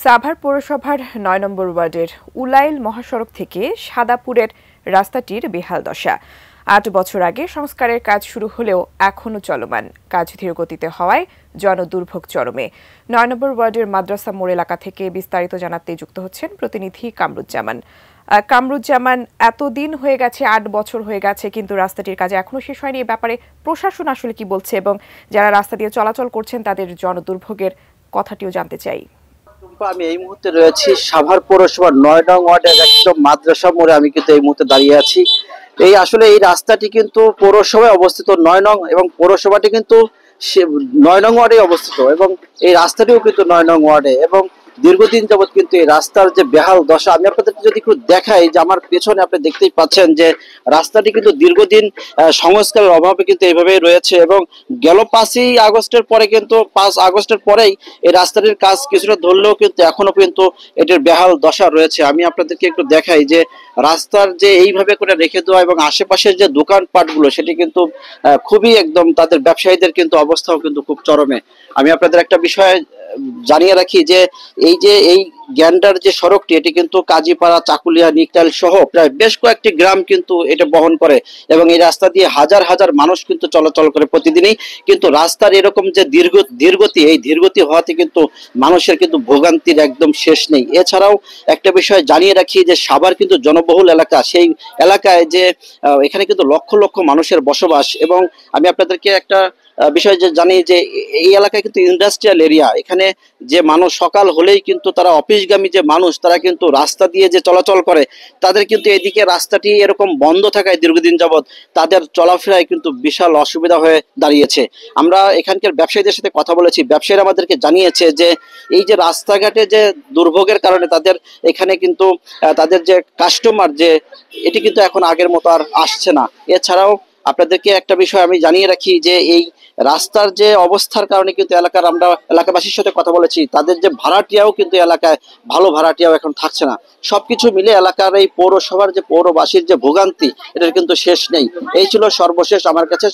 সাভার পৌরসভার ৯ নম্বর ওয়ার্ডের উলাইল মহাসড়ক থেকে সাদাপুরের রাস্তাটির বেহাল দশা। ৮ বছর আগে সংস্কারের কাজ শুরু হলেও এখনও চলমান। কাজ ধীরগতিতে হওয়ায় জনদুর্ভোগ চরমে। ৯ নম্বর ওয়ার্ডের মাদ্রাসা মোড় এলাকা থেকে বিস্তারিত জানাতে যুক্ত হচ্ছেন প্রতিনিধি কামরুজ্জামান। কামরুজ্জামান, এতদিন হয়ে গেছে, ৮ বছর হয়ে গেছে, কিন্তু রাস্তাটির কাজ এখনো শেষ হয়নি। এ ব্যাপারে প্রশাসন আসলে কি বলছে এবং যারা রাস্তা দিয়ে চলাচল করছেন তাদের জনদুর্ভোগের কথাটিও জানতে চাই। আমি এই মুহূর্তে রয়েছি সাভার পৌরসভার ৯ নং ওয়ার্ডের একদম মাদ্রাসা মোড়ে। আমি কিন্তু এই মুহূর্তে দাঁড়িয়ে আছি। এই রাস্তাটি কিন্তু পৌরসভায় অবস্থিত ৯ নং, এবং পৌরসভাটি কিন্তু ৯ নং ওয়ার্ডে অবস্থিত, এবং এই রাস্তাটিও কিন্তু ৯ নং ওয়ার্ডে। এবং দীর্ঘদিন যাবৎ কিন্তু এই রাস্তার যে বেহাল দশা, আমি আপনাদেরকে যদি একটু দেখাই, যে আমার পেছনে আপনি দেখতেই পাচ্ছেন যে রাস্তাটি কিন্তু দীর্ঘদিন সংস্কারের অভাবে কিন্তু এইভাবেই রয়েছে। এবং গেল ৫ই আগস্টের পরে কিন্তু ৫ আগস্টের পরেই এই রাস্তাটির কাজ কিছুটা ধরলেও কিন্তু এখনো কিন্তু এটির বেহাল দশা রয়েছে। আমি আপনাদেরকে একটু দেখাই যে রাস্তার যে এইভাবে করে রেখে দেওয়া এবং আশেপাশের যে দোকানপাটগুলো, সেটি কিন্তু খুবই একদম তাদের ব্যবসায়ীদের কিন্তু অবস্থাও কিন্তু খুব চরমে। আমি আপনাদের একটা বিষয় জানিয়ে রাখি যে এই গ্যান্ডার যে সড়কটি, এটি কিন্তু কাজীপাড়া, চাকুলিয়া, নিকটাল সহ প্রায় বেশ কয়েকটি গ্রাম কিন্তু এটা বহন করে, এবং এই রাস্তা দিয়ে হাজার হাজার মানুষ কিন্তু চলাচল করে প্রতিদিনই। কিন্তু রাস্তার এরকম যে ধীরগতি হওয়াতে কিন্তু মানুষের কিন্তু ভোগান্তির একদম শেষ নেই। এছাড়াও একটা বিষয় জানিয়ে রাখি যে সাভার কিন্তু জনবহুল এলাকা, সেই এলাকায় যে এখানে কিন্তু লক্ষ লক্ষ মানুষের বসবাস। এবং আমি আপনাদেরকে একটা বিষয় যে জানি যে এই এলাকায় কিন্তু ইন্ডাস্ট্রিয়াল এরিয়া। এখানে যে মানুষ সকাল হলেই কিন্তু তারা অফিসগামী যে মানুষ, তারা কিন্তু রাস্তা দিয়ে যে চলাচল করে, তাদের কিন্তু এদিকে রাস্তাটি এরকম বন্ধ থাকায় দীর্ঘদিন যাবৎ তাদের চলাফেরায় কিন্তু বিশাল অসুবিধা হয়ে দাঁড়িয়েছে। আমরা এখানকার ব্যবসায়ীদের সাথে কথা বলেছি, ব্যবসায়ীরা আমাদেরকে জানিয়েছে যে এই যে রাস্তাঘাটে যে দুর্ভোগের কারণে তাদের এখানে কিন্তু তাদের যে কাস্টমার, যে এটি কিন্তু এখন আগের মতো আর আসছে না। এছাড়াও আপনাদেরকে একটা বিষয় আমি জানিয়ে রাখি যে এই রাস্তার যে অবস্থার কারণে কিন্তু আমরা এলাকাবাসীর সাথে কথা বলেছি, তাদের যে ভাড়াটিয়াও কিন্তু এলাকায় ভালো ভাড়াটিয়াও এখন থাকছে না। সবকিছু মিলে এলাকার এই পৌরসভার যে পৌরবাসীর যে ভোগান্তি, এটার কিন্তু শেষ নেই। এই ছিল সর্বশেষ আমার কাছে